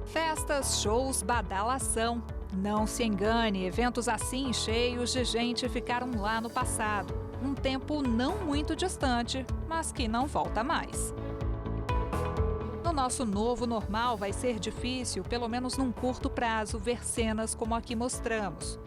Festas, shows, badalação. Não se engane, eventos assim cheios de gente ficaram lá no passado. Um tempo não muito distante, mas que não volta mais. No nosso novo normal vai ser difícil, pelo menos num curto prazo, ver cenas como a que mostramos.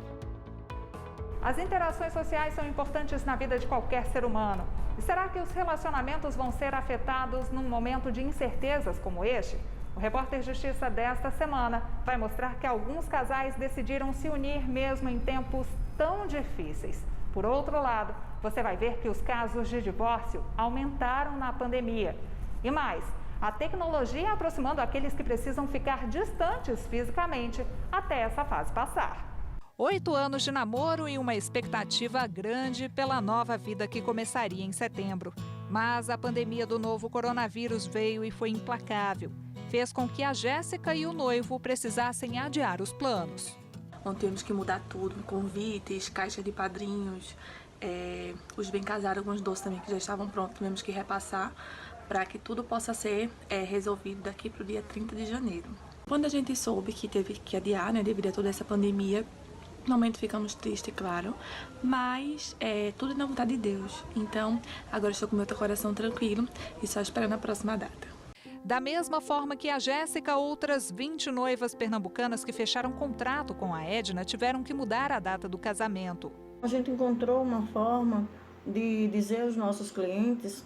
As interações sociais são importantes na vida de qualquer ser humano. E será que os relacionamentos vão ser afetados num momento de incertezas como este? O Repórter Justiça desta semana vai mostrar que alguns casais decidiram se unir mesmo em tempos tão difíceis. Por outro lado, você vai ver que os casos de divórcio aumentaram na pandemia. E mais, a tecnologia aproximando aqueles que precisam ficar distantes fisicamente até essa fase passar. 8 anos de namoro e uma expectativa grande pela nova vida que começaria em setembro. Mas a pandemia do novo coronavírus veio e foi implacável. Fez com que a Jéssica e o noivo precisassem adiar os planos. Então temos que mudar tudo, convites, caixa de padrinhos, os bem casados, alguns doces também que já estavam prontos, tivemos que repassar para que tudo possa ser resolvido daqui para o dia 30 de janeiro. Quando a gente soube que teve que adiar, devido a toda essa pandemia, no momento ficamos tristes, claro, mas tudo na vontade de Deus. Então, agora estou com meu coração tranquilo e só esperando a próxima data. Da mesma forma que a Jéssica, outras 20 noivas pernambucanas que fecharam contrato com a Edna tiveram que mudar a data do casamento. A gente encontrou uma forma de dizer aos nossos clientes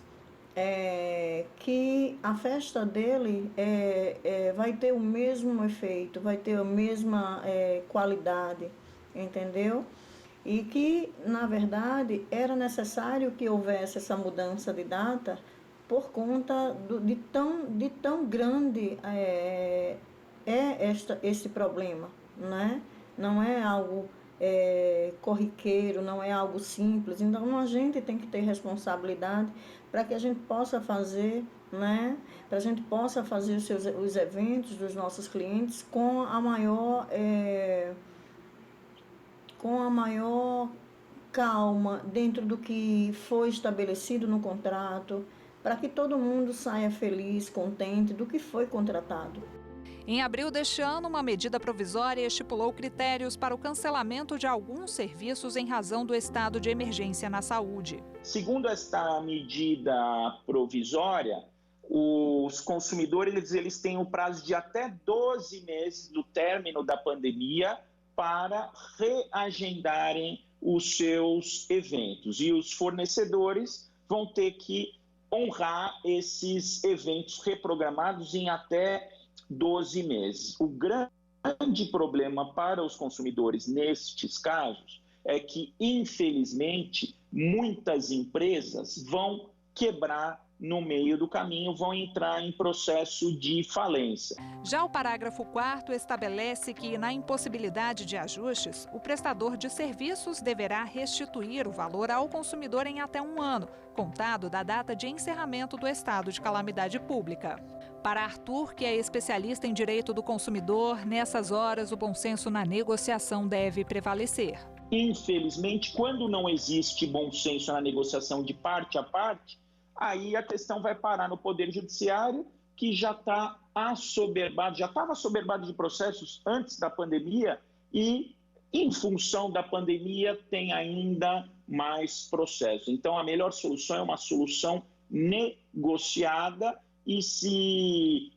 que a festa dele vai ter o mesmo efeito, vai ter a mesma qualidade, entendeu? E que, na verdade, era necessário que houvesse essa mudança de data por conta de tão grande este problema, né? Não é algo corriqueiro, não é algo simples. Então a gente tem que ter responsabilidade para que a gente possa fazer, né? Para a gente possa fazer os eventos dos nossos clientes com a maior calma, dentro do que foi estabelecido no contrato, para que todo mundo saia feliz, contente do que foi contratado. Em abril deste ano, uma medida provisória estipulou critérios para o cancelamento de alguns serviços em razão do estado de emergência na saúde. Segundo esta medida provisória, os consumidores eles têm um prazo de até 12 meses do término da pandemia para reagendarem os seus eventos. E os fornecedores vão ter que honrar esses eventos reprogramados em até 12 meses. O grande problema para os consumidores nestes casos é que, infelizmente, muitas empresas vão quebrar no meio do caminho, vão entrar em processo de falência. Já o parágrafo 4º estabelece que, na impossibilidade de ajustes, o prestador de serviços deverá restituir o valor ao consumidor em até 1 ano, contado da data de encerramento do estado de calamidade pública. Para Arthur, que é especialista em direito do consumidor, nessas horas o bom senso na negociação deve prevalecer. Infelizmente, quando não existe bom senso na negociação de parte a parte, aí a questão vai parar no Poder Judiciário, que já está assoberbado, já estava assoberbado de processos antes da pandemia e, em função da pandemia, tem ainda mais processos. Então, a melhor solução é uma solução negociada e se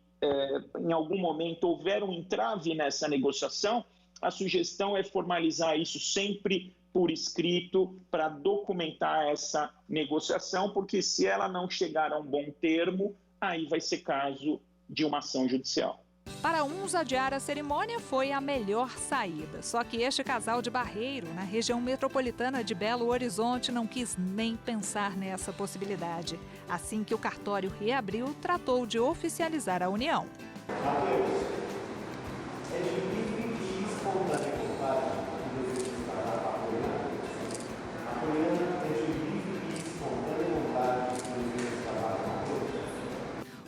em algum momento houver um entrave nessa negociação, a sugestão é formalizar isso sempre por escrito para documentar essa negociação, porque se ela não chegar a um bom termo, aí vai ser caso de uma ação judicial. Para uns, adiar a cerimônia foi a melhor saída. Só que este casal de Barreiro, na região metropolitana de Belo Horizonte, não quis nem pensar nessa possibilidade. Assim que o cartório reabriu, tratou de oficializar a união. Mateus, é difícil espontâneo para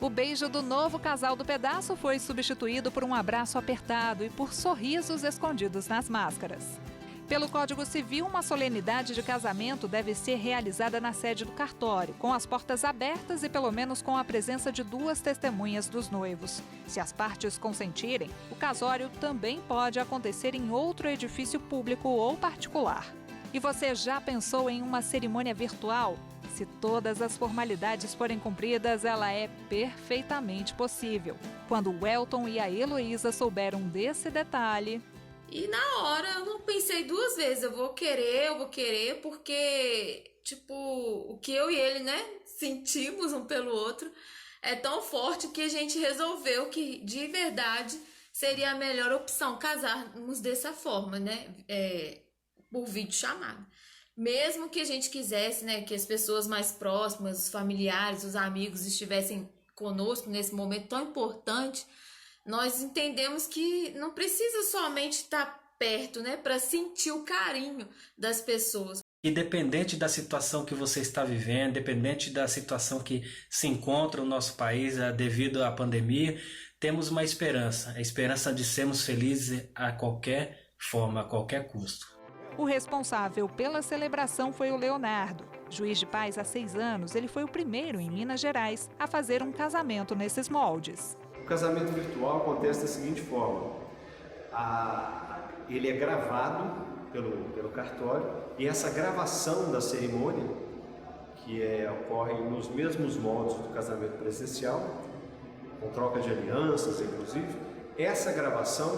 O beijo do novo casal do pedaço foi substituído por um abraço apertado e por sorrisos escondidos nas máscaras. Pelo Código Civil, uma solenidade de casamento deve ser realizada na sede do cartório, com as portas abertas e pelo menos com a presença de 2 testemunhas dos noivos. Se as partes consentirem, o casório também pode acontecer em outro edifício público ou particular. E você já pensou em uma cerimônia virtual? Se todas as formalidades forem cumpridas, ela é perfeitamente possível. Quando o Elton e a Heloísa souberam desse detalhe... E na hora eu não pensei 2 vezes, eu vou querer, porque, tipo, o que eu e ele, né, sentimos um pelo outro é tão forte que a gente resolveu que, de verdade, seria a melhor opção casarmos dessa forma, né, por videochamada. Mesmo que a gente quisesse, né, que as pessoas mais próximas, os familiares, os amigos estivessem conosco nesse momento tão importante, nós entendemos que não precisa somente estar perto, né, para sentir o carinho das pessoas. Independente da situação que você está vivendo, independente da situação que se encontra o nosso país devido à pandemia, temos uma esperança, a esperança de sermos felizes a qualquer forma, a qualquer custo. O responsável pela celebração foi o Leonardo. Juiz de paz há 6 anos, ele foi o primeiro em Minas Gerais a fazer um casamento nesses moldes. O casamento virtual acontece da seguinte forma: ele é gravado pelo cartório e essa gravação da cerimônia, que ocorre nos mesmos moldes do casamento presencial, com troca de alianças inclusive, essa gravação,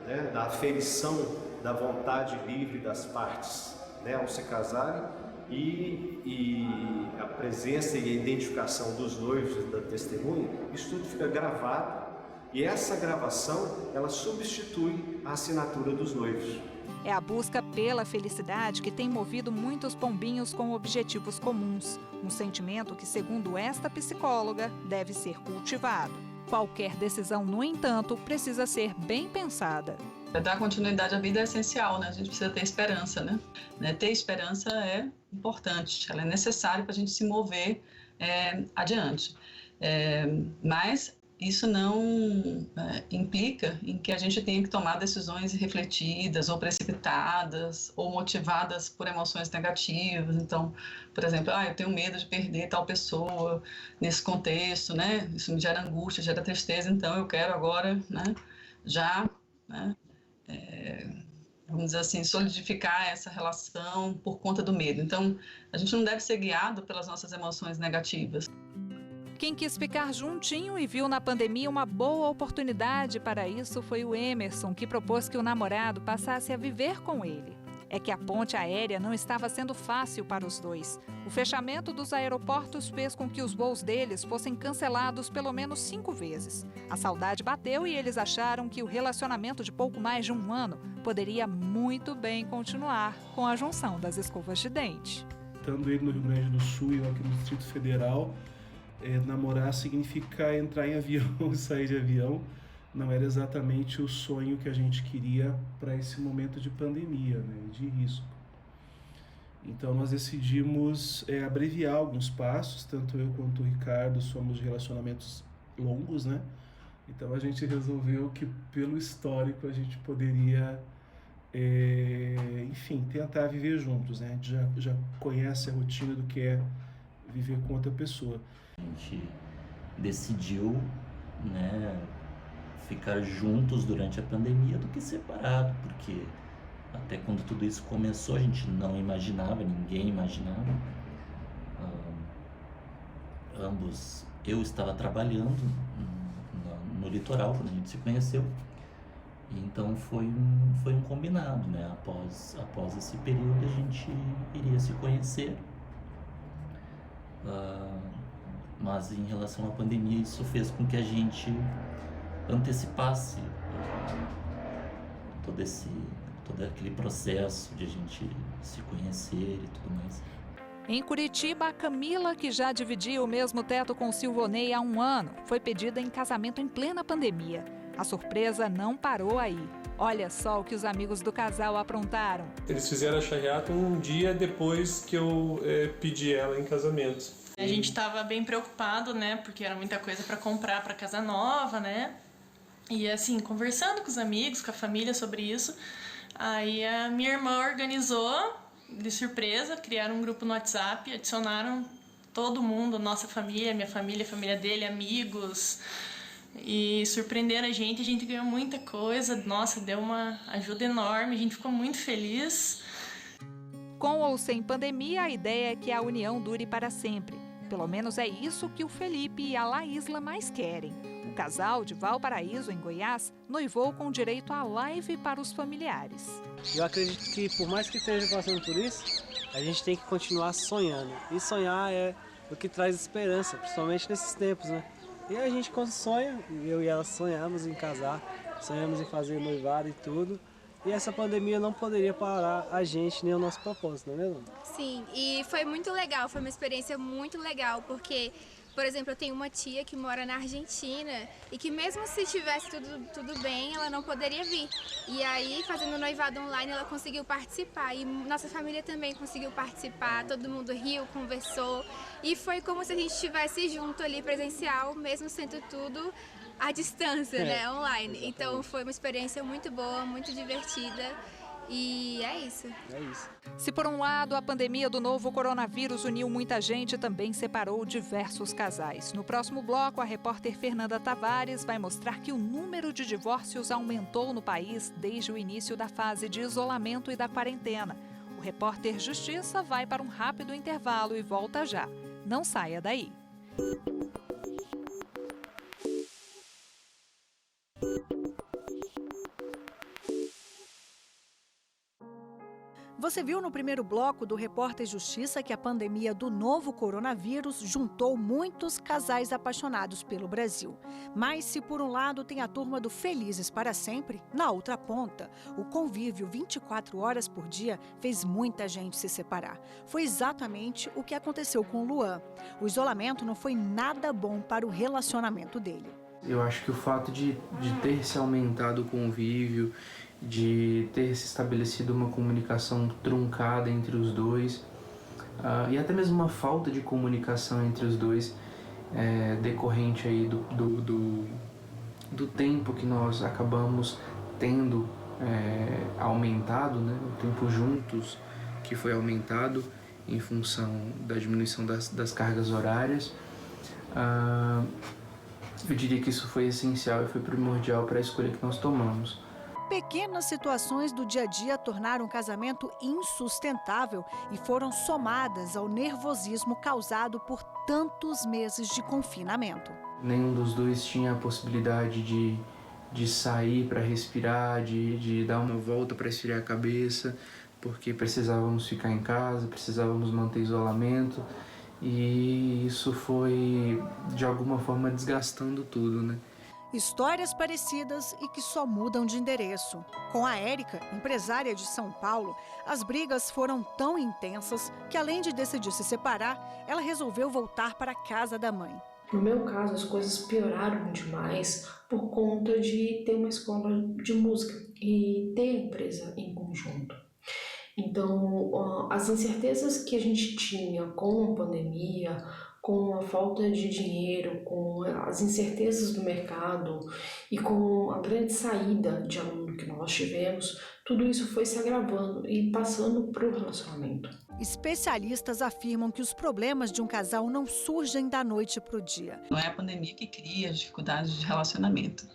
né, da aferição da vontade livre das partes, né, ao se casarem, e a presença e a identificação dos noivos e da testemunha, isso tudo fica gravado e essa gravação ela substitui a assinatura dos noivos. É a busca pela felicidade que tem movido muitos pombinhos com objetivos comuns, um sentimento que, segundo esta psicóloga, deve ser cultivado. Qualquer decisão, no entanto, precisa ser bem pensada. Dar continuidade à vida é essencial, né? A gente precisa ter esperança, né? Ter esperança é importante, ela é necessária para a gente se mover adiante. Mas isso não implica em que a gente tenha que tomar decisões refletidas ou precipitadas ou motivadas por emoções negativas. Então, por exemplo, eu tenho medo de perder tal pessoa nesse contexto, né? Isso me gera angústia, gera tristeza, então eu quero agora, né, já, né, vamos dizer assim, solidificar essa relação por conta do medo. Então, a gente não deve ser guiado pelas nossas emoções negativas. Quem quis ficar juntinho e viu na pandemia uma boa oportunidade para isso foi o Emerson, que propôs que o namorado passasse a viver com ele. É que a ponte aérea não estava sendo fácil para os dois. O fechamento dos aeroportos fez com que os voos deles fossem cancelados pelo menos 5 vezes. A saudade bateu e eles acharam que o relacionamento de pouco mais de 1 ano poderia muito bem continuar com a junção das escovas de dente. Estando ele no Rio Grande do Sul e eu aqui no Distrito Federal, namorar significa entrar em avião e sair de avião. Não era exatamente o sonho que a gente queria para esse momento de pandemia, né, de risco. Então nós decidimos abreviar alguns passos, tanto eu quanto o Ricardo somos de relacionamentos longos, né? Então a gente resolveu que pelo histórico a gente poderia, enfim, tentar viver juntos, né? A gente já conhece a rotina do que é viver com outra pessoa. A gente decidiu, né, ficar juntos durante a pandemia do que separado, porque até quando tudo isso começou a gente não imaginava, ninguém imaginava. Ambos, eu estava trabalhando no litoral quando a gente se conheceu, e então foi um combinado, né? Após esse período a gente iria se conhecer. Mas em relação à pandemia, isso fez com que a gente antecipasse todo aquele processo de a gente se conhecer e tudo mais. Em Curitiba, a Camila, que já dividia o mesmo teto com o Silvonei há 1 ano, foi pedida em casamento em plena pandemia. A surpresa não parou aí. Olha só o que os amigos do casal aprontaram. Eles fizeram a charreata um dia depois que eu pedi ela em casamento. A gente estava bem preocupado, né, porque era muita coisa para comprar para casa nova, né, e assim, conversando com os amigos, com a família sobre isso, aí a minha irmã organizou, de surpresa, criaram um grupo no WhatsApp, adicionaram todo mundo, nossa família, minha família, a família dele, amigos, e surpreenderam a gente ganhou muita coisa, nossa, deu uma ajuda enorme, a gente ficou muito feliz. Com ou sem pandemia, a ideia é que a união dure para sempre. Pelo menos é isso que o Felipe e a Laísla mais querem. O casal de Valparaíso, em Goiás, noivou com direito à live para os familiares. Eu acredito que, por mais que esteja passando por isso, a gente tem que continuar sonhando. E sonhar é o que traz esperança, principalmente nesses tempos, né? E a gente, quando sonha, eu e ela sonhamos em casar, sonhamos em fazer noivado e tudo. E essa pandemia não poderia parar a gente nem o nosso propósito, não é mesmo? Sim, e foi muito legal, foi uma experiência muito legal, porque, por exemplo, eu tenho uma tia que mora na Argentina e que mesmo se tivesse tudo bem, ela não poderia vir. E aí, fazendo noivado online, ela conseguiu participar e nossa família também conseguiu participar, todo mundo riu, conversou e foi como se a gente estivesse junto ali presencial, mesmo sendo tudo à distância, né, online. Exatamente. Então foi uma experiência muito boa, muito divertida e é isso. É isso. Se por um lado a pandemia do novo coronavírus uniu muita gente, também separou diversos casais. No próximo bloco, a repórter Fernanda Tavares vai mostrar que o número de divórcios aumentou no país desde o início da fase de isolamento e da quarentena. O repórter Justiça vai para um rápido intervalo e volta já. Não saia daí. Você viu no primeiro bloco do Repórter Justiça que a pandemia do novo coronavírus juntou muitos casais apaixonados pelo Brasil. Mas se por um lado tem a turma do Felizes para Sempre, na outra ponta, o convívio 24 horas por dia fez muita gente se separar. Foi exatamente o que aconteceu com o Luan. O isolamento não foi nada bom para o relacionamento dele. Eu acho que o fato de ter se aumentado o convívio, de ter se estabelecido uma comunicação truncada entre os dois, e até mesmo uma falta de comunicação entre os dois, decorrente aí do tempo que nós acabamos tendo aumentado, né? O tempo juntos que foi aumentado em função da diminuição das cargas horárias. Eu diria que isso foi essencial e foi primordial para a escolha que nós tomamos. Pequenas situações do dia a dia tornaram o casamento insustentável e foram somadas ao nervosismo causado por tantos meses de confinamento. Nenhum dos dois tinha a possibilidade de sair para respirar, de dar uma volta para esfriar a cabeça, porque precisávamos ficar em casa, precisávamos manter isolamento, e isso foi, de alguma forma, desgastando tudo, né? Histórias parecidas e que só mudam de endereço. Com a Érica, empresária de São Paulo, as brigas foram tão intensas que, além de decidir se separar, ela resolveu voltar para a casa da mãe. No meu caso, as coisas pioraram demais por conta de ter uma escola de música e ter a empresa em conjunto. Então, as incertezas que a gente tinha com a pandemia, com a falta de dinheiro, com as incertezas do mercado e com a grande saída de aluno que nós tivemos, tudo isso foi se agravando e passando para o relacionamento. Especialistas afirmam que os problemas de um casal não surgem da noite para o dia. Não é a pandemia que cria as dificuldades de relacionamento.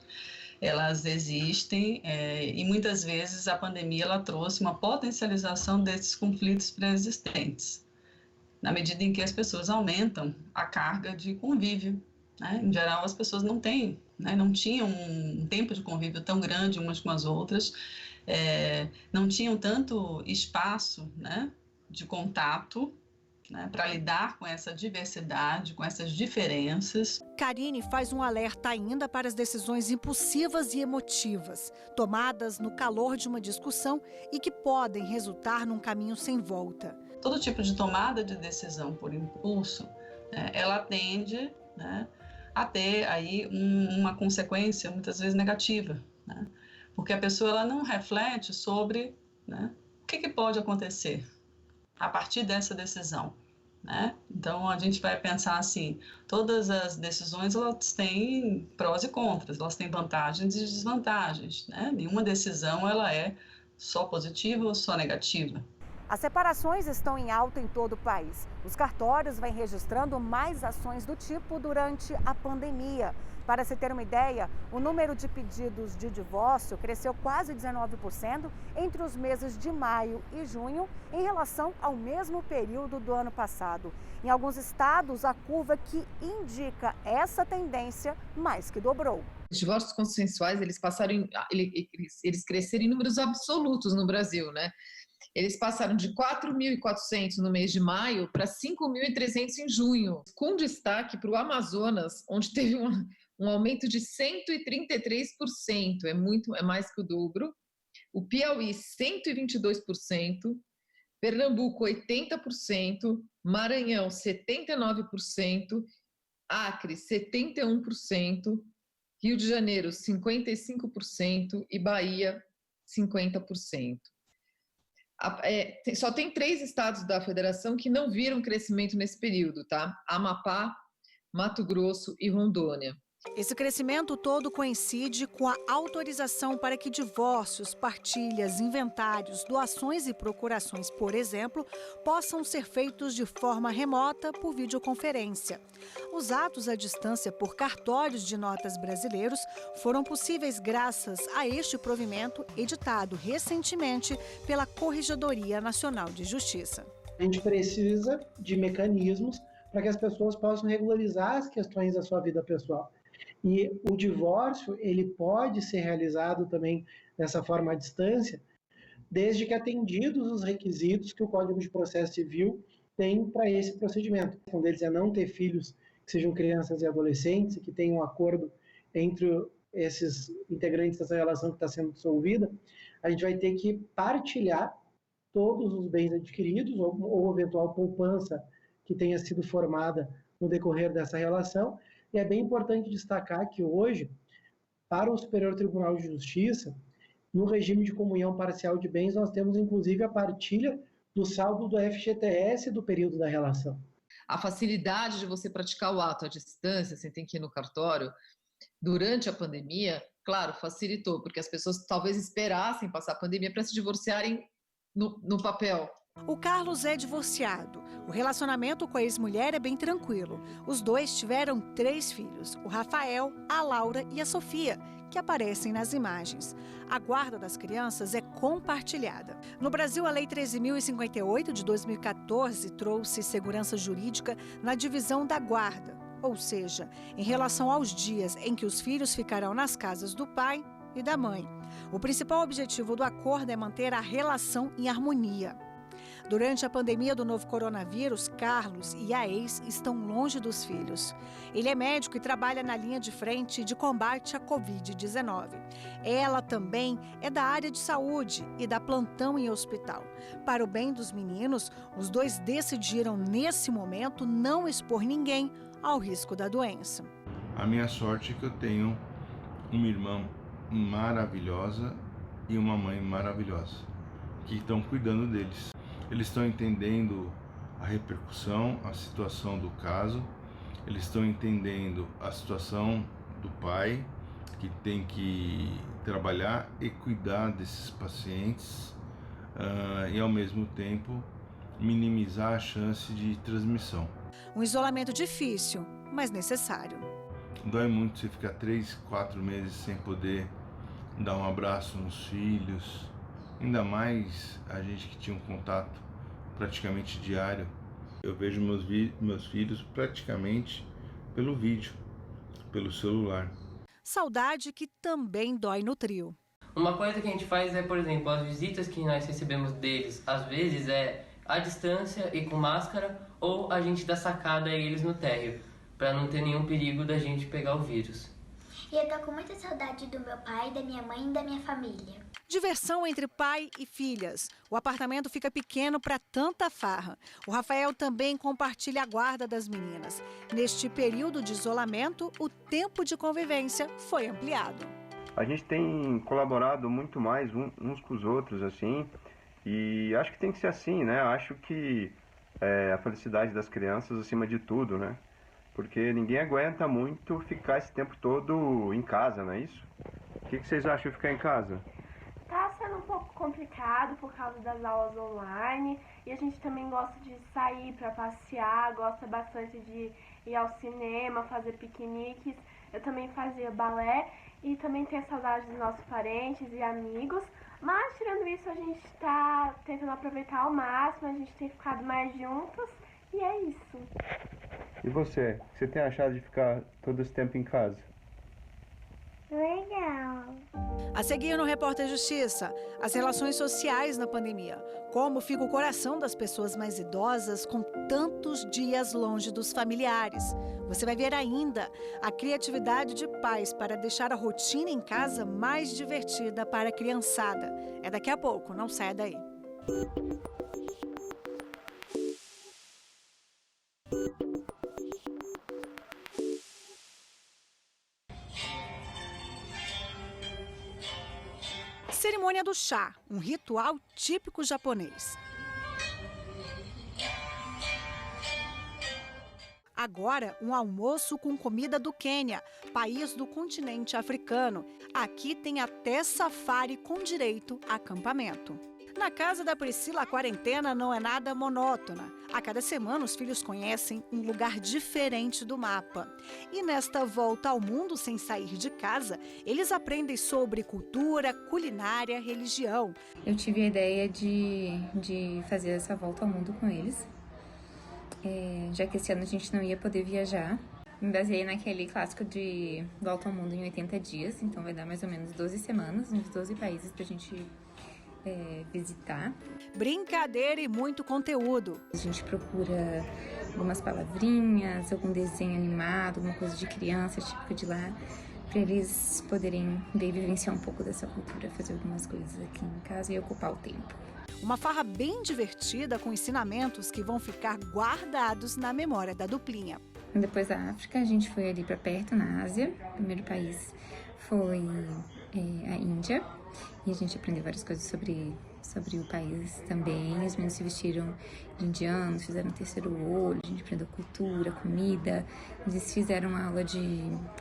Elas existem e muitas vezes a pandemia ela trouxe uma potencialização desses conflitos pré-existentes, na medida em que as pessoas aumentam a carga de convívio, né? Em geral, as pessoas não têm, né? Não tinham um tempo de convívio tão grande umas com as outras, não tinham tanto espaço, né, de contato, né, para lidar com essa diversidade, com essas diferenças. Karine faz um alerta ainda para as decisões impulsivas e emotivas, tomadas no calor de uma discussão e que podem resultar num caminho sem volta. Todo tipo de tomada de decisão por impulso, né, ela tende, né, a ter aí uma consequência muitas vezes negativa, né, porque a pessoa ela não reflete sobre, né, o que pode acontecer a partir dessa decisão, né? Então, a gente vai pensar assim, todas as decisões, elas têm prós e contras, elas têm vantagens e desvantagens, né? Nenhuma decisão, ela é só positiva ou só negativa. As separações estão em alta em todo o país. Os cartórios vêm registrando mais ações do tipo durante a pandemia. Para se ter uma ideia, o número de pedidos de divórcio cresceu quase 19% entre os meses de maio e junho em relação ao mesmo período do ano passado. Em alguns estados, a curva que indica essa tendência mais que dobrou. Os divórcios consensuais, eles cresceram em números absolutos no Brasil, né? Eles passaram de 4.400 no mês de maio para 5.300 em junho, com destaque para o Amazonas, onde teve um aumento de 133%, é mais que o dobro. O Piauí, 122%, Pernambuco, 80%, Maranhão, 79%, Acre, 71%, Rio de Janeiro, 55% e Bahia, 50%. Só tem 3 estados da federação que não viram crescimento nesse período, tá? Amapá, Mato Grosso e Rondônia. Esse crescimento todo coincide com a autorização para que divórcios, partilhas, inventários, doações e procurações, por exemplo, possam ser feitos de forma remota por videoconferência. Os atos à distância por cartórios de notas brasileiros foram possíveis graças a este provimento editado recentemente pela Corregedoria Nacional de Justiça. A gente precisa de mecanismos para que as pessoas possam regularizar as questões da sua vida pessoal. E o divórcio, ele pode ser realizado também dessa forma à distância, desde que atendidos os requisitos que o Código de Processo Civil tem para esse procedimento. Um deles é não ter filhos que sejam crianças e adolescentes, que tenham um acordo entre esses integrantes dessa relação que está sendo dissolvida. A gente vai ter que partilhar todos os bens adquiridos ou eventual poupança que tenha sido formada no decorrer dessa relação. E é bem importante destacar que hoje, para o Superior Tribunal de Justiça, no regime de comunhão parcial de bens, nós temos inclusive a partilha do saldo do FGTS do período da relação. A facilidade de você praticar o ato à distância, sem ter que ir no cartório, durante a pandemia, claro, facilitou, porque as pessoas talvez esperassem passar a pandemia para se divorciarem no papel. O Carlos é divorciado. O relacionamento com a ex-mulher é bem tranquilo. Os dois tiveram 3 filhos, o Rafael, a Laura e a Sofia, que aparecem nas imagens. A guarda das crianças é compartilhada. No Brasil, a Lei 13.058 de 2014 trouxe segurança jurídica na divisão da guarda, ou seja, em relação aos dias em que os filhos ficarão nas casas do pai e da mãe. O principal objetivo do acordo é manter a relação em harmonia. Durante a pandemia do novo coronavírus, Carlos e a ex estão longe dos filhos. Ele é médico e trabalha na linha de frente de combate à Covid-19. Ela também é da área de saúde e dá plantão em hospital. Para o bem dos meninos, os dois decidiram, nesse momento, não expor ninguém ao risco da doença. A minha sorte é que eu tenho uma irmã maravilhosa e uma mãe maravilhosa, que estão cuidando deles. Eles estão entendendo a repercussão, a situação do caso, eles estão entendendo a situação do pai, que tem que trabalhar e cuidar desses pacientes e, ao mesmo tempo, minimizar a chance de transmissão. Um isolamento difícil, mas necessário. Dói muito você ficar 3, 4 meses sem poder dar um abraço nos filhos. Ainda mais a gente que tinha um contato praticamente diário. Eu vejo meus filhos praticamente pelo vídeo, pelo celular. Saudade que também dói no trio. Uma coisa que a gente faz é, por exemplo, as visitas que nós recebemos deles, às vezes é à distância e com máscara, ou a gente dá sacada a eles no térreo, para não ter nenhum perigo da gente pegar o vírus. E eu tô com muita saudade do meu pai, da minha mãe e da minha família. Diversão entre pai e filhas. O apartamento fica pequeno para tanta farra. O Rafael também compartilha a guarda das meninas. Neste período de isolamento, o tempo de convivência foi ampliado. A gente tem colaborado muito mais uns com os outros, assim, e acho que tem que ser assim, né? Acho que a felicidade das crianças acima de tudo, né? Porque ninguém aguenta muito ficar esse tempo todo em casa, não é isso? O que vocês acham de ficar em casa? Tá sendo um pouco complicado por causa das aulas online e a gente também gosta de sair para passear, gosta bastante de ir ao cinema, fazer piqueniques. Eu também fazia balé e também tenho saudade dos nossos parentes e amigos. Mas tirando isso, a gente tá tentando aproveitar ao máximo, a gente tem ficado mais juntos e é isso. E você? O que você tem achado de ficar todo esse tempo em casa? Legal. A seguir no Repórter Justiça, as relações sociais na pandemia. Como fica o coração das pessoas mais idosas com tantos dias longe dos familiares. Você vai ver ainda a criatividade de pais para deixar a rotina em casa mais divertida para a criançada. É daqui a pouco, não saia daí. Cerimônia do chá, um ritual típico japonês. Agora, um almoço com comida do Quênia, país do continente africano. Aqui tem até safari com direito a acampamento. Na casa da Priscila, a quarentena não é nada monótona. A cada semana, os filhos conhecem um lugar diferente do mapa. E nesta volta ao mundo sem sair de casa, eles aprendem sobre cultura, culinária, religião. Eu tive a ideia de fazer essa volta ao mundo com eles. Já que esse ano a gente não ia poder viajar. Me baseei naquele clássico de volta ao mundo em 80 dias. Então vai dar mais ou menos 12 semanas, uns 12 países pra gente visitar. Brincadeira e muito conteúdo. A gente procura algumas palavrinhas, algum desenho animado, alguma coisa de criança, típico de lá, para eles poderem vivenciar um pouco dessa cultura, fazer algumas coisas aqui em casa e ocupar o tempo. Uma farra bem divertida com ensinamentos que vão ficar guardados na memória da duplinha. Depois da África, a gente foi ali para perto, na Ásia. O primeiro país foi a Índia. E a gente aprendeu várias coisas sobre o país também. Os meninos se vestiram de indianos, fizeram um terceiro olho, a gente aprendeu cultura, comida. Eles fizeram uma aula de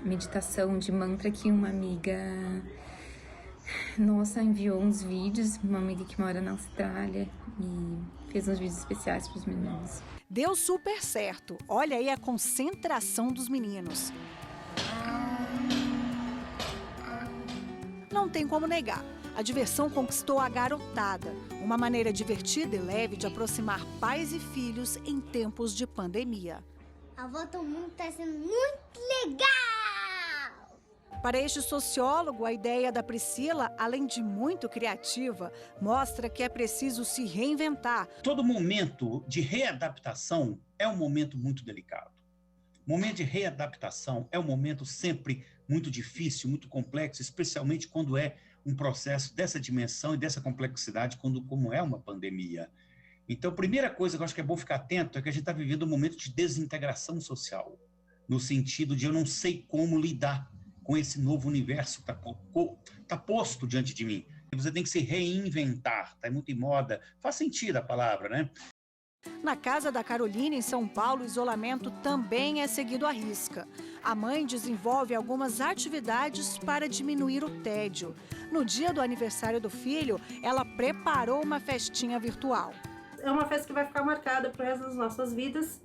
meditação, de mantra que uma amiga nossa enviou uns vídeos, uma amiga que mora na Austrália, e fez uns vídeos especiais para os meninos. Deu super certo. Olha aí a concentração dos meninos. Não tem como negar. A diversão conquistou a garotada. Uma maneira divertida e leve de aproximar pais e filhos em tempos de pandemia. A volta ao mundo está sendo muito legal! Para este sociólogo, a ideia da Priscila, além de muito criativa, mostra que é preciso se reinventar. Todo momento de readaptação é um momento muito delicado. O momento de readaptação é um momento sempre muito difícil, muito complexo, especialmente quando é um processo dessa dimensão e dessa complexidade, como é uma pandemia. Então, a primeira coisa que eu acho que é bom ficar atento é que a gente está vivendo um momento de desintegração social, no sentido de eu não sei como lidar com esse novo universo que está posto diante de mim. Você tem que se reinventar, está muito em moda, faz sentido a palavra, né? Na casa da Carolina, em São Paulo, o isolamento também é seguido à risca. A mãe desenvolve algumas atividades para diminuir o tédio. No dia do aniversário do filho, ela preparou uma festinha virtual. É uma festa que vai ficar marcada para o resto das nossas vidas,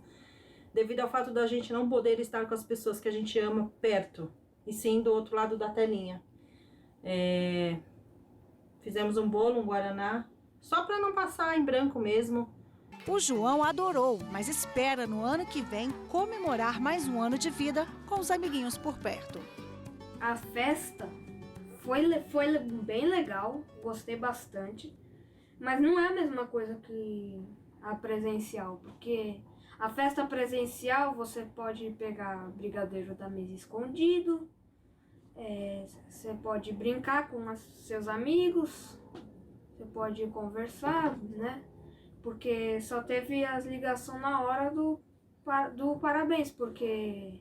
devido ao fato da gente não poder estar com as pessoas que a gente ama perto, e sim do outro lado da telinha. Fizemos um bolo, um guaraná, só para não passar em branco mesmo. O João adorou, mas espera no ano que vem comemorar mais um ano de vida com os amiguinhos por perto. A festa foi bem legal, gostei bastante, mas não é a mesma coisa que a presencial, porque a festa presencial você pode pegar brigadeiro da mesa escondido, você pode brincar com seus amigos, você pode conversar, né? Porque só teve as ligações na hora do parabéns, porque...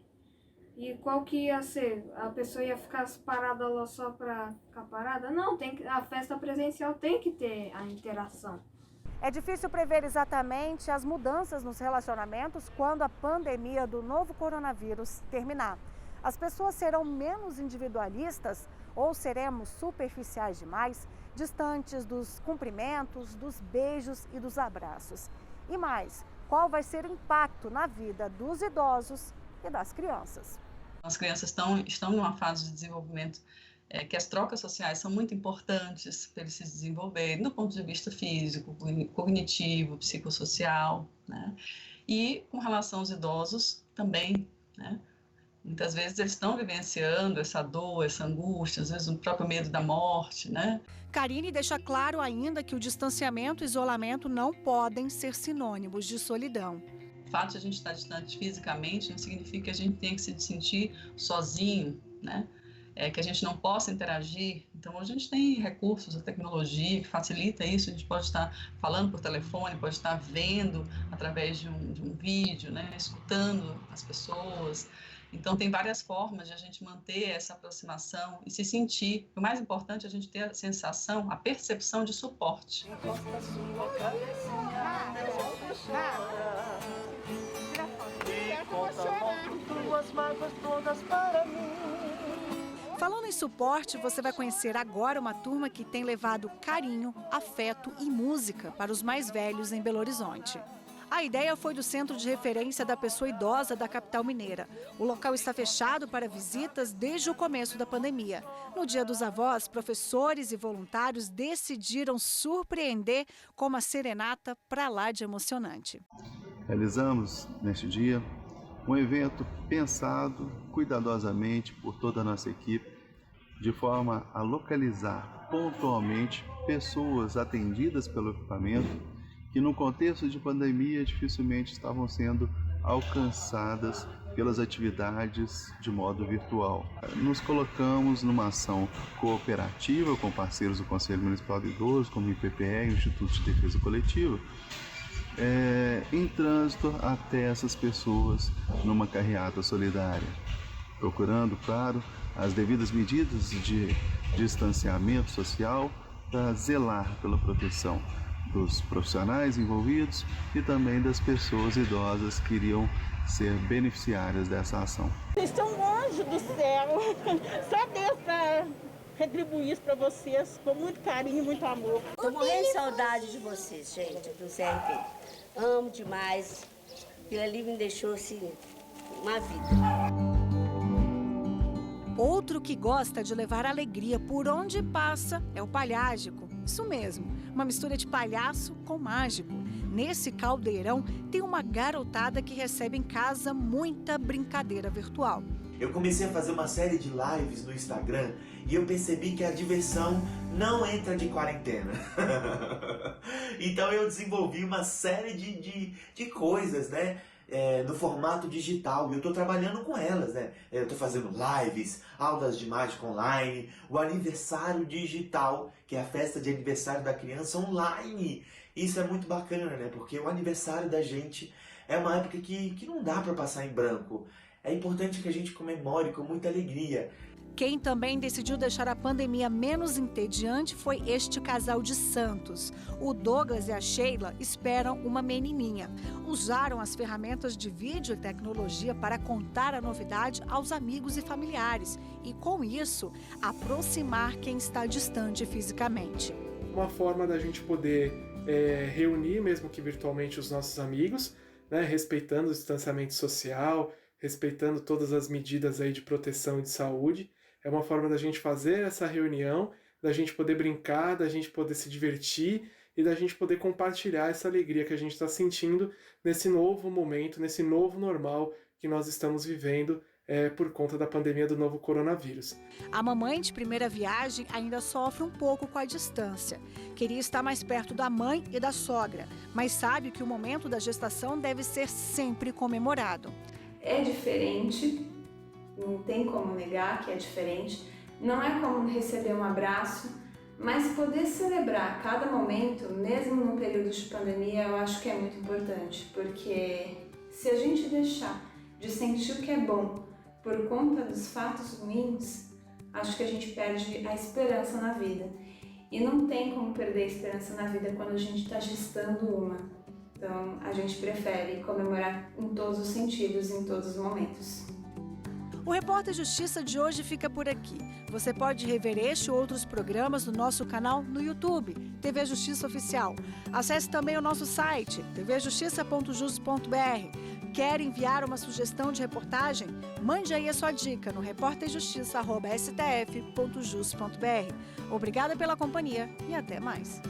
E qual que ia ser? A pessoa ia ficar parada lá só pra ficar parada? Não, a festa presencial tem que ter a interação. É difícil prever exatamente as mudanças nos relacionamentos quando a pandemia do novo coronavírus terminar. As pessoas serão menos individualistas ou seremos superficiais demais, distantes dos cumprimentos, dos beijos e dos abraços? E mais, qual vai ser o impacto na vida dos idosos e das crianças? As crianças estão numa fase de desenvolvimento que as trocas sociais são muito importantes para eles se desenvolverem, do ponto de vista físico, cognitivo, psicossocial, né? E com relação aos idosos também, né? Muitas vezes eles estão vivenciando essa dor, essa angústia, às vezes o próprio medo da morte, né? Karine deixa claro ainda que o distanciamento e isolamento não podem ser sinônimos de solidão. O fato de a gente estar distante fisicamente não significa que a gente tenha que se sentir sozinho, né? Que a gente não possa interagir. Então, a gente tem recursos, a tecnologia que facilita isso. A gente pode estar falando por telefone, pode estar vendo através de um vídeo, né? Escutando as pessoas. Então, tem várias formas de a gente manter essa aproximação e se sentir. O mais importante é a gente ter a sensação, a percepção de suporte. Falando em suporte, você vai conhecer agora uma turma que tem levado carinho, afeto e música para os mais velhos em Belo Horizonte. A ideia foi do Centro de Referência da Pessoa Idosa da capital mineira. O local está fechado para visitas desde o começo da pandemia. No Dia dos Avós, professores e voluntários decidiram surpreender com uma serenata pra lá de emocionante. Realizamos, neste dia, um evento pensado cuidadosamente por toda a nossa equipe, de forma a localizar pontualmente pessoas atendidas pelo equipamento que no contexto de pandemia dificilmente estavam sendo alcançadas pelas atividades de modo virtual. Nos colocamos numa ação cooperativa com parceiros do Conselho Municipal do Idoso, como o IPPE e o Instituto de Defesa Coletiva, em trânsito até essas pessoas numa carreata solidária, procurando, claro, as devidas medidas de distanciamento social para zelar pela proteção dos profissionais envolvidos e também das pessoas idosas que iriam ser beneficiárias dessa ação. Vocês são um anjo do céu, só Deus para retribuir isso para vocês com muito carinho e muito amor. Estou morrendo de saudade de vocês, gente, do CRP. Amo demais. Aquilo ali me deixou assim, uma vida. Outro que gosta de levar alegria por onde passa é o palhágico. Isso mesmo, uma mistura de palhaço com mágico. Nesse caldeirão tem uma garotada que recebe em casa muita brincadeira virtual. Eu comecei a fazer uma série de lives no Instagram e eu percebi que a diversão não entra de quarentena. Então eu desenvolvi uma série de coisas, né? No formato digital, e eu estou trabalhando com elas, né? Eu estou fazendo lives, aulas de mágica online, o aniversário digital, que é a festa de aniversário da criança online. Isso é muito bacana, né? Porque o aniversário da gente é uma época que não dá para passar em branco. É importante que a gente comemore com muita alegria. Quem também decidiu deixar a pandemia menos entediante foi este casal de Santos. O Douglas e a Sheila esperam uma menininha. Usaram as ferramentas de vídeo e tecnologia para contar a novidade aos amigos e familiares e, com isso, aproximar quem está distante fisicamente. Uma forma da gente poder reunir, mesmo que virtualmente, os nossos amigos, né, respeitando o distanciamento social, respeitando todas as medidas aí de proteção e de saúde. É uma forma da gente fazer essa reunião, da gente poder brincar, da gente poder se divertir e da gente poder compartilhar essa alegria que a gente está sentindo nesse novo momento, nesse novo normal que nós estamos vivendo por conta da pandemia do novo coronavírus. A mamãe de primeira viagem ainda sofre um pouco com a distância. Queria estar mais perto da mãe e da sogra, mas sabe que o momento da gestação deve ser sempre comemorado. É diferente, não tem como negar que é diferente, não é como receber um abraço, mas poder celebrar cada momento, mesmo num período de pandemia, eu acho que é muito importante, porque se a gente deixar de sentir o que é bom por conta dos fatos ruins, acho que a gente perde a esperança na vida. E não tem como perder a esperança na vida quando a gente está gestando uma. Então, a gente prefere comemorar em todos os sentidos, em todos os momentos. O Repórter Justiça de hoje fica por aqui. Você pode rever este ou outros programas no nosso canal no YouTube, TV Justiça Oficial. Acesse também o nosso site, tvjustiça.jus.br. Quer enviar uma sugestão de reportagem? Mande aí a sua dica no repórterjustiça@stf.jus.br. Obrigada pela companhia e até mais.